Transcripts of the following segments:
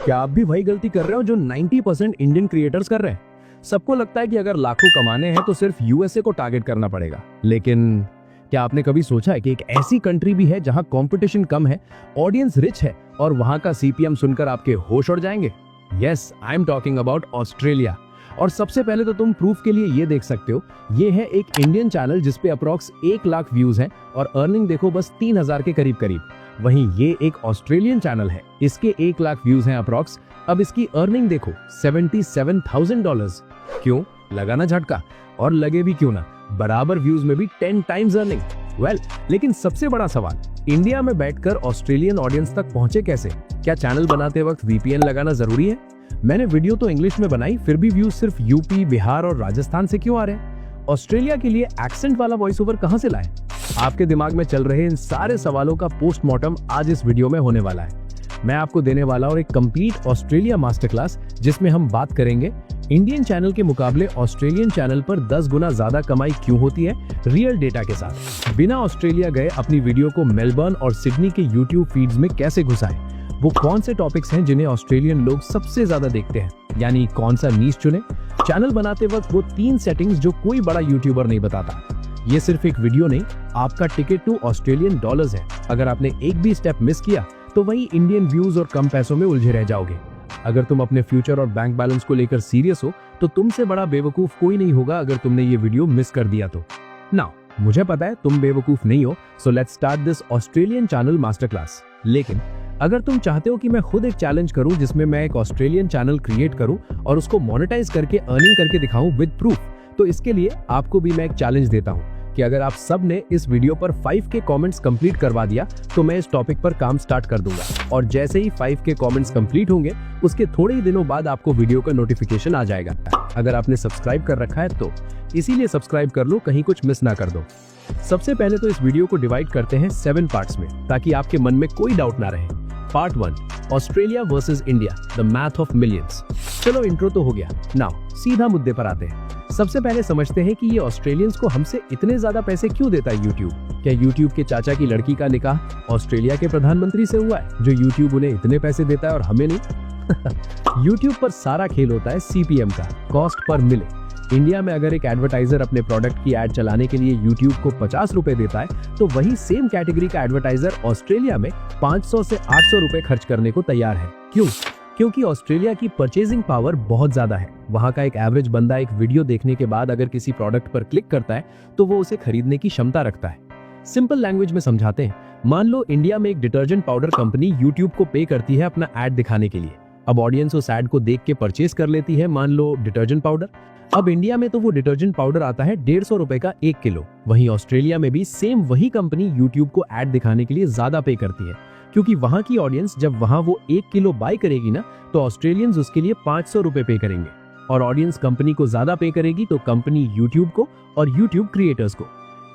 क्या आप भी वही गलती कर रहे हो जो 90% इंडियन क्रिएटर्स कर रहे हैं? सबको लगता है कि अगर लाखों कमाने हैं तो सिर्फ यूएसए को टारगेट करना पड़ेगा, लेकिन क्या आपने कभी सोचा है कि एक ऐसी कंट्री भी है जहां कंपटीशन कम है, ऑडियंस रिच है और वहां का सीपीएम सुनकर आपके होश उड़ जाएंगे? Yes, I am talking about Australia. और सबसे पहले तो तुम प्रूफ के लिए ये देख सकते हो, ये है एक इंडियन चैनल जिसपे अप्रॉक्स 1 लाख व्यूज हैं और अर्निंग देखो बस 3000 के करीब करीब। वहीं ये एक ऑस्ट्रेलियन चैनल है, इसके 1 लाख व्यूज हैं अप्रॉक्स, अब इसकी अर्निंग देखो $77,000। क्यों लगा ना झटका? और लगे भी क्यों ना, बराबर व्यूज में भी 10 टाइम्स अर्निंग। वेल, लेकिन सबसे बड़ा सवाल, इंडिया में बैठकर ऑस्ट्रेलियन ऑडियंस तक पहुंचे कैसे? क्या चैनल बनाते वक्त वीपीएन लगाना जरूरी है? मैंने वीडियो तो इंग्लिश में बनाई, फिर भी व्यूज सिर्फ यूपी, बिहार और राजस्थान से क्यों आ रहे हैं? ऑस्ट्रेलिया के लिए एक्सेंट वाला वॉइस ओवर कहां से लाए? आपके दिमाग में चल रहे इन सारे सवालों का पोस्टमार्टम आज इस वीडियो में होने वाला है। मैं आपको देने वाला हूं एक कंप्लीट ऑस्ट्रेलिया मास्टर क्लास, जिसमें हम बात करेंगे इंडियन चैनल के मुकाबले ऑस्ट्रेलियन चैनल पर 10 गुना ज्यादा कमाई क्यों होती है, रियल डेटा के साथ। बिना ऑस्ट्रेलिया गए अपनी वीडियो को मेलबर्न और सिडनी के यूट्यूब फीड्स में कैसे घुसाएं, वो कौन से टॉपिक्स हैं जिन्हें ऑस्ट्रेलियन लोग सबसे ज्यादा देखते हैं, यानी कौन सा नीश चुने। चैनल बनाते वक्त वो 3 सेटिंग्स जो कोई बड़ा यूट्यूबर नहीं बताता। ये सिर्फ एक वीडियो नहीं, आपका टिकट टू ऑस्ट्रेलियन डॉलर्स है। अगर आपने एक भी स्टेप मिस किया तो वही इंडियन व्यूज और कम पैसों में उलझे रह जाओगे। अगर तुम अपने फ्यूचर और बैंक बैलेंस को लेकर सीरियस हो तो तुमसे बड़ा बेवकूफ कोई नहीं होगा अगर तुमने ये वीडियो मिस कर दिया तो। नाउ मुझे पता है तुम बेवकूफ नहीं हो, so let's start this Australian channel master class. लेकिन अगर तुम चाहते हो कि मैं खुद एक चैलेंज करूं जिसमें मैं एक ऑस्ट्रेलियन चैनल क्रिएट करूं और उसको मोनेटाइज करके अर्निंग करके दिखाऊं विद प्रूफ, तो इसके लिए आपको भी मैं एक चैलेंज देता हूं कि अगर आप सब ने इस वीडियो पर 5K कमेंट्स कंप्लीट करवा दिया तो मैं इस टॉपिक पर काम स्टार्ट कर दूंगा। और जैसे ही 5K कमेंट्स कंप्लीट होंगे उसके थोड़े ही दिनों बाद आपको वीडियो का नोटिफिकेशन आ जाएगा। अगर आपने सब्सक्राइब कर रखा है तो इसीलिए सब्सक्राइब कर लो, कहीं कुछ मिस ना कर दो। सबसे पहले तो इस वीडियो को डिवाइड करते हैं 7 पार्ट्स में, ताकि आपके मन में कोई डाउट ना रहे। Part 1, Australia versus India, the math of millions. चलो इंट्रो तो हो गया, नाउ सीधा मुद्दे पर आते हैं। सबसे पहले समझते हैं कि ये ऑस्ट्रेलियंस को हमसे इतने ज्यादा पैसे क्यों देता है यूट्यूब। क्या यूट्यूब के चाचा की लड़की का निकाह ऑस्ट्रेलिया के प्रधानमंत्री से हुआ है जो यूट्यूब उन्हें इतने पैसे देता है और हमें नहीं? यूट्यूब पर सारा खेल होता है सीपीएम का, कॉस्ट पर मिले। इंडिया में अगर एक एडवर्टाइजर अपने प्रोडक्ट की एड चलाने के लिए यूट्यूब को 50 रुपए देता है तो वही सेम कैटेगरी का एडवर्टाइजर ऑस्ट्रेलिया में 500 से 800 रुपए खर्च करने को तैयार है। क्यों? क्योंकि ऑस्ट्रेलिया की परचेजिंग पावर बहुत ज्यादा है। वहां का एक एवरेज बंदा एक वीडियो देखने के बाद अगर किसी प्रोडक्ट पर क्लिक करता है तो वो उसे खरीदने की क्षमता रखता है। सिंपल लैंग्वेज में समझाते हैं, मान लो इंडिया में एक डिटर्जेंट पाउडर कंपनी यूट्यूब को पे करती है अपना एड दिखाने के लिए। अब ऑडियंस उस एड को देख के परचेज कर लेती है, मान लो डिटर्जेंट पाउडर। अब इंडिया में तो वो डिटर्जेंट पाउडर आता है 150 रुपए का 1 किलो। वहीं ऑस्ट्रेलिया में भी सेम वही कंपनी यूट्यूब को एड दिखाने के लिए ज्यादा पे करती है, क्योंकि वहां की ऑडियंस जब वहां वो 1 किलो बाय करेगी ना तो ऑस्ट्रेलियंस उसके लिए 500 रुपए पे करेंगे। और ऑडियंस कंपनी को ज्यादा पे करेगी तो कंपनी यूट्यूब को और यूट्यूब क्रिएटर्स को।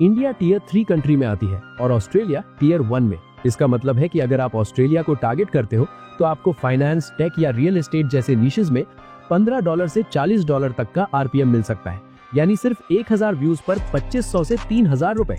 इंडिया टियर 3 कंट्री में आती है और ऑस्ट्रेलिया टियर 1 में। इसका मतलब है कि अगर आप ऑस्ट्रेलिया को टारगेट करते हो तो आपको फाइनेंस, टेक या रियल एस्टेट जैसे निशेस में $15 से $40 तक का आरपीएम मिल सकता है, यानी सिर्फ 1000 व्यूज पर 2500 से 3000 रुपए।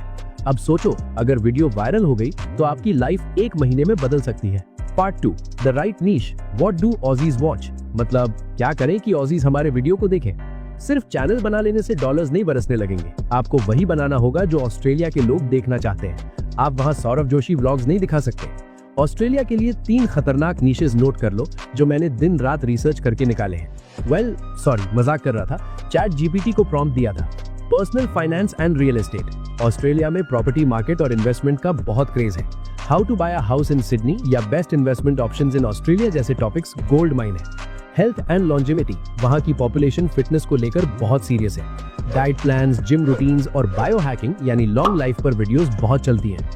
अब सोचो, अगर वीडियो वायरल हो गई तो आपकी लाइफ 1 महीने में बदल सकती है। Part 2, the right niche, what do Aussies watch. मतलब क्या करें कि ऑजीज हमारे वीडियो को देखें। सिर्फ चैनल बना लेने से डॉलर्स नहीं बरसने लगेंगे, आपको वही बनाना होगा जो ऑस्ट्रेलिया के लोग देखना चाहते हैं। आप वहाँ सौरभ जोशी व्लॉग्स नहीं दिखा सकते। ऑस्ट्रेलिया के लिए 3 खतरनाक नीशेस नोट कर लो जो मैंने दिन रात रिसर्च करके निकाले हैं। मजाक कर रहा था। चैट जीपीटी को प्रॉम्प्ट दिया था, personal finance and real estate. Australia में प्रॉपर्टी मार्केट और इन्वेस्टमेंट का बहुत क्रेज है। How to buy a house in Sydney या best investment options in Australia जैसे टॉपिक्स गोल्ड माइन है। हेल्थ एंड लॉन्जेविटी, वहाँ की पॉपुलेशन फिटनेस को लेकर बहुत सीरियस है। डाइट प्लान्स, जिम रूटीन्स और बायो हैकिंग यानी लॉन्ग लाइफ पर वीडियोस बहुत चलती हैं।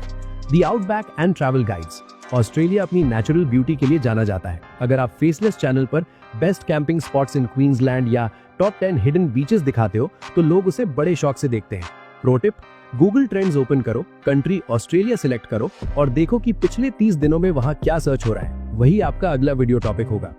The outback and travel guides, Australia अपनी नेचुरल ब्यूटी के लिए जाना जाता है। अगर आप फेसलेस चैनल पर बेस्ट कैंपिंग स्पॉट्स इन क्वींसलैंड या टॉप 10 हिडन बीचेस दिखाते हो तो लोग उसे बड़े शौक से देखते हैं। Pro tip, Google trends open करो, कंट्री ऑस्ट्रेलिया सिलेक्ट करो और देखो कि पिछले 30 दिनों में वहाँ क्या सर्च हो रहा है। वही आपका अगला वीडियो टॉपिक होगा।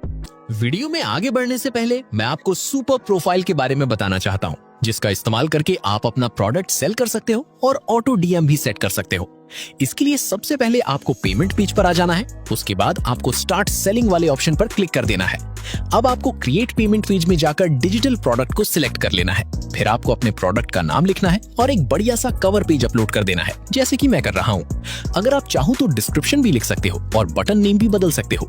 वीडियो में आगे बढ़ने से पहले मैं आपको सुपर प्रोफाइल के बारे में बताना चाहता हूँ। जिसका इस्तेमाल करके आप अपना प्रोडक्ट सेल कर सकते हो और ऑटो डीएम भी सेट कर सकते हो। इसके लिए सबसे पहले आपको पेमेंट पेज पर आ जाना है। उसके बाद आपको स्टार्ट सेलिंग वाले ऑप्शन पर क्लिक कर देना है। अब आपको क्रिएट पेमेंट पेज में जाकर डिजिटल प्रोडक्ट को सिलेक्ट कर लेना है। फिर आपको अपने प्रोडक्ट का नाम लिखना है और एक बढ़िया सा कवर पेज अपलोड कर देना है, जैसे कि मैं कर रहा हूँ। अगर आप चाहो तो डिस्क्रिप्शन भी लिख सकते हो और बटन नेम भी बदल सकते हो।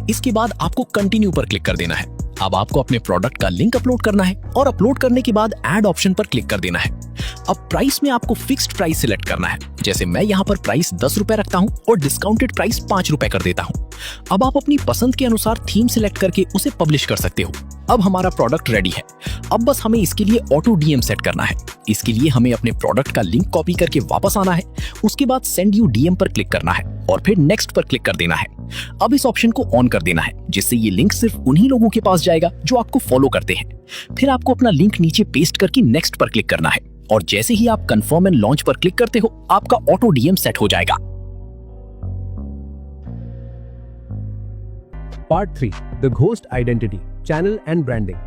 इसके बाद आपको कंटिन्यू पर क्लिक कर देना है। अब आपको अपने प्रोडक्ट का लिंक अपलोड करना है और अपलोड करने के बाद ऐड ऑप्शन पर क्लिक कर देना है। अब प्राइस में आपको फिक्स्ड प्राइस सिलेक्ट करना है। जैसे मैं यहाँ पर प्राइस 10 रुपए रखता हूँ और डिस्काउंटेड प्राइस 5 रुपए कर देता हूँ। अब आप अपनी पसंद के अनुसार थीम सिलेक्ट करके उसे पब्लिश कर सकते हो। अब हमारा प्रोडक्ट रेडी है। अब बस हमें इसके लिए ऑटो डीएम सेट करना है। इसके लिए हमें अपने प्रोडक्ट का लिंक कॉपी करके वापस आना है। उसके बाद सेंड यू डीएम पर क्लिक करना है और फिर नेक्स्ट पर क्लिक कर देना है। अब इस ऑप्शन को ऑन कर देना है, जिससे ये लिंक सिर्फ उन्हीं लोगों के पास जाएगा जो आपको फॉलो करते हैं। फिर आपको अपना लिंक नीचे पेस्ट करके नेक्स्ट पर क्लिक करना है और जैसे ही आप कंफर्म एंड लॉन्च पर क्लिक करते हो, आपका ऑटो डीएम सेट हो जाएगा। Part 3 the ghost identity, channel and branding.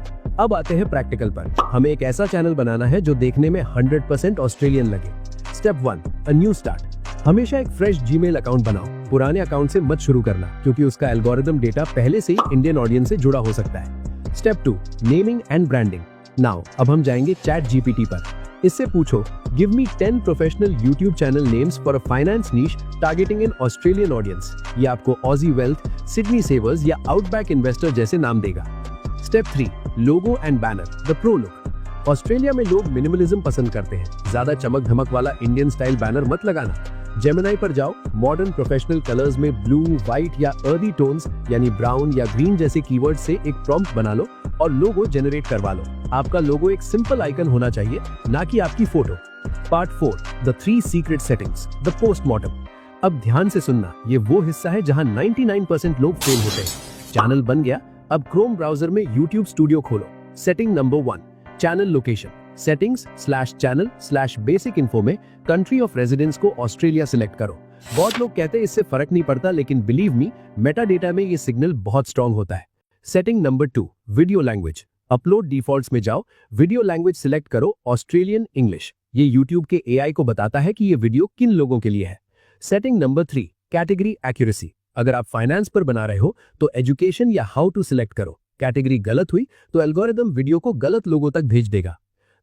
अब आते हैं प्रैक्टिकल पर। हमें एक ऐसा चैनल बनाना है जो देखने में 100% ऑस्ट्रेलियन लगे। Step 1 a new start. हमेशा एक फ्रेश जीमेल अकाउंट बनाओ। पुराने अकाउंट से मत शुरू करना, क्योंकि उसका एल्गोरिदम डेटा पहले से ही इंडियन ऑडियंस से जुड़ा हो सकता है। Step 2 naming and branding. Now अब हम जाएंगे चैट जीपीटी पर। इससे पूछो give me 10 professional YouTube channel names for a finance niche targeting an Australian audience. ये आपको ऑजी वेल्थ, सिडनी सेवर्स या आउटबैक इन्वेस्टर जैसे नाम देगा। Step 3 logo and banner, the pro look. Australia में लोग मिनिमलिज्म पसंद करते हैं। ज्यादा चमक धमक वाला इंडियन स्टाइल बैनर मत लगाना। जेमिनाई पर जाओ, मॉडर्न प्रोफेशनल कलर्स में ब्लू, व्हाइट या अर्दी टोन्स यानी ब्राउन या ग्रीन जैसे कीवर्ड से एक प्रॉम्प्ट बना लो और लोगो जनरेट करवा लो। आपका लोगो एक सिंपल आइकन होना चाहिए, ना कि आपकी photo. Part 4 the 3 secret settings, the postmortem. अब ध्यान से सुनना, ये वो हिस्सा है जहां 99% लोग फेल होते हैं। चैनल बन गया, अब क्रोम ब्राउजर में YouTube स्टूडियो खोलो। Setting number 1 channel location. settings/channel/basic info में कंट्री ऑफ रेजिडेंस को ऑस्ट्रेलिया सिलेक्ट करो। बहुत लोग कहते हैं इससे फर्क नहीं पड़ता, लेकिन बिलीव मी, मेटा डेटा में ये सिग्नल बहुत स्ट्रांग होता है। Setting number 2 video language. Upload defaults में जाओ, वीडियो लैंग्वेज सिलेक्ट करो ऑस्ट्रेलियन इंग्लिश। ये YouTube के AI को बताता है कि ये वीडियो किन लोगों के लिए है। Setting number 3 category accuracy. अगर आप फाइनेंस पर बना रहे हो तो एजुकेशन या हाउ टू सिलेक्ट करो। कैटेगरी गलत हुई तो एल्गोरिदम वीडियो को गलत लोगों तक भेज देगा।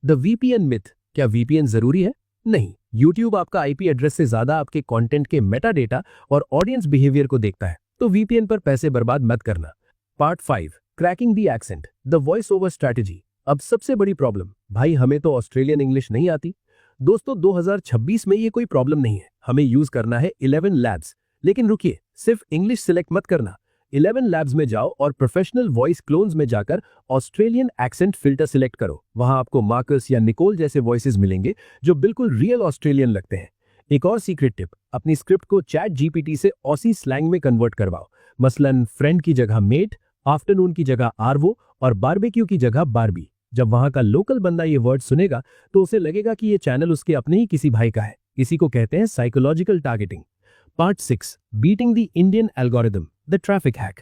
The VPN myth. क्या VPN जरूरी है? नहीं। YouTube आपका IP एड्रेस से ज्यादा आपके कंटेंट के मेटा डेटा और ऑडियंस बिहेवियर को देखता है, तो VPN पर पैसे बर्बाद मत करना। Part 5 cracking the accent, the voice over strategy. अब सबसे बड़ी प्रॉब्लम, भाई हमें तो ऑस्ट्रेलियन इंग्लिश नहीं आती। दोस्तों 2026 में ये कोई प्रॉब्लम नहीं है। हमें यूज करना है 11 लैब्स। लेकिन रुकिए, सिर्फ इंग्लिश सिलेक्ट मत करना। 11 लैब्स में जाओ और प्रोफेशनल वॉइस क्लोन्स में जाकर ऑस्ट्रेलियन एक्सेंट फिल्टर सिलेक्ट करो। वहां आपको मार्कस या निकोल जैसे वॉइसेस मिलेंगे जो बिल्कुल रियल ऑस्ट्रेलियन लगते हैं। एक और सीक्रेट टिप, अपनी स्क्रिप्ट को चैट जीपीटी से ऑसी स्लैंग में कन्वर्ट करवाओ। मसलन फ्रेंड की जगह मेट, आफ्टरनून की जगह आरवो और बारबेक्यू की जगह बारबी। जब वहां का लोकल बंदा ये वर्ड सुनेगा तो उसे लगेगा कि ये चैनल उसके अपने ही किसी भाई का है। इसी को कहते हैं psychological targeting. Part 6 beating the Indian algorithm, the traffic hack.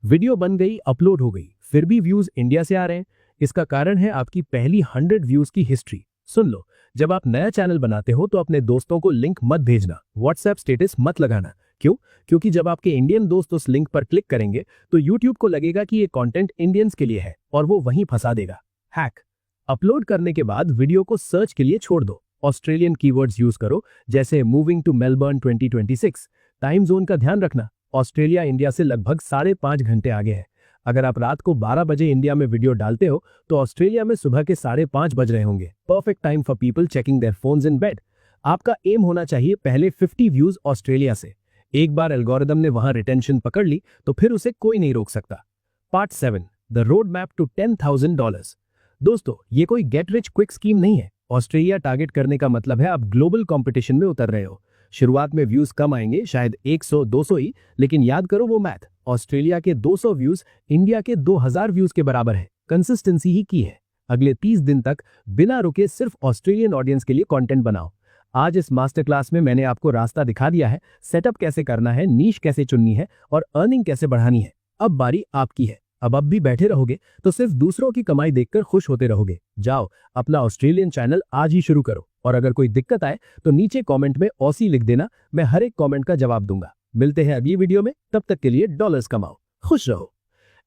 Video बन गई, अपलोड हो गई, फिर भी व्यूज इंडिया से आ रहे हैं। इसका कारण है आपकी पहली 100 व्यूज की हिस्ट्री। सुन लो, जब आप नया चैनल बनाते हो तो अपने दोस्तों को लिंक मत भेजना, व्हाट्सएप स्टेटस मत लगाना। क्यों? क्योंकि जब आपके इंडियन दोस्त उस लिंक पर क्लिक करेंगे तो यूट्यूब को लगेगा कि ये कंटेंट इंडियंस के लिए है और वो वहीं फंसा देगा। हैक, अपलोड करने के बाद वीडियो को सर्च के लिए छोड़ दो। ऑस्ट्रेलियन कीवर्ड्स यूज करो, जैसे moving to Melbourne 2026। Time zone का ध्यान रखना, ऑस्ट्रेलिया इंडिया से लगभग 5.5 घंटे आगे है। अगर आप रात को 12 बजे इंडिया में वीडियो डालते हो तो ऑस्ट्रेलिया में सुबह के 5:30 बज रहे होंगे। Perfect time for people checking their phones in bed. आपका एम होना चाहिए पहले 50 व्यूज ऑस्ट्रेलिया से। एक बार एल्गोरिदम ने वहां रिटेंशन पकड़ ली तो फिर उसे कोई नहीं रोक सकता। Part 7 the road map to $10,000। दोस्तों, ये कोई गेट रिच क्विक स्कीम नहीं है। ऑस्ट्रेलिया टारगेट करने का मतलब है आप ग्लोबल कंपटीशन में उतर रहे हो। शुरुआत में व्यूज कम आएंगे, शायद 100-200 ही, लेकिन याद करो वो मैथ। ऑस्ट्रेलिया के 200 व्यूज इंडिया के 2000 व्यूज के बराबर है। कंसिस्टेंसी ही की है। अगले 30 दिन तक बिना रुके सिर्फ ऑस्ट्रेलियन ऑडियंस के लिए कंटेंट बनाओ। आज इस मास्टर क्लास में मैंने आपको रास्ता दिखा दिया है, सेटअप कैसे करना है, नीश कैसे चुननी है और अर्निंग कैसे बढ़ानी है। अब बारी आपकी है। अब भी बैठे रहोगे तो सिर्फ दूसरों की कमाई देखकर खुश होते रहोगे। जाओ अपना ऑस्ट्रेलियन चैनल आज ही शुरू करो, और अगर कोई दिक्कत आए तो नीचे कमेंट में ऑसी लिख देना, मैं हर एक कमेंट का जवाब दूंगा। मिलते हैं अगली वीडियो में, तब तक के लिए डॉलर्स कमाओ, खुश रहो।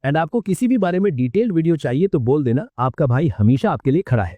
एंड आपको किसी भी बारे में डिटेल्ड वीडियो चाहिए तो बोल देना, आपका भाई हमेशा आपके लिए खड़ा है।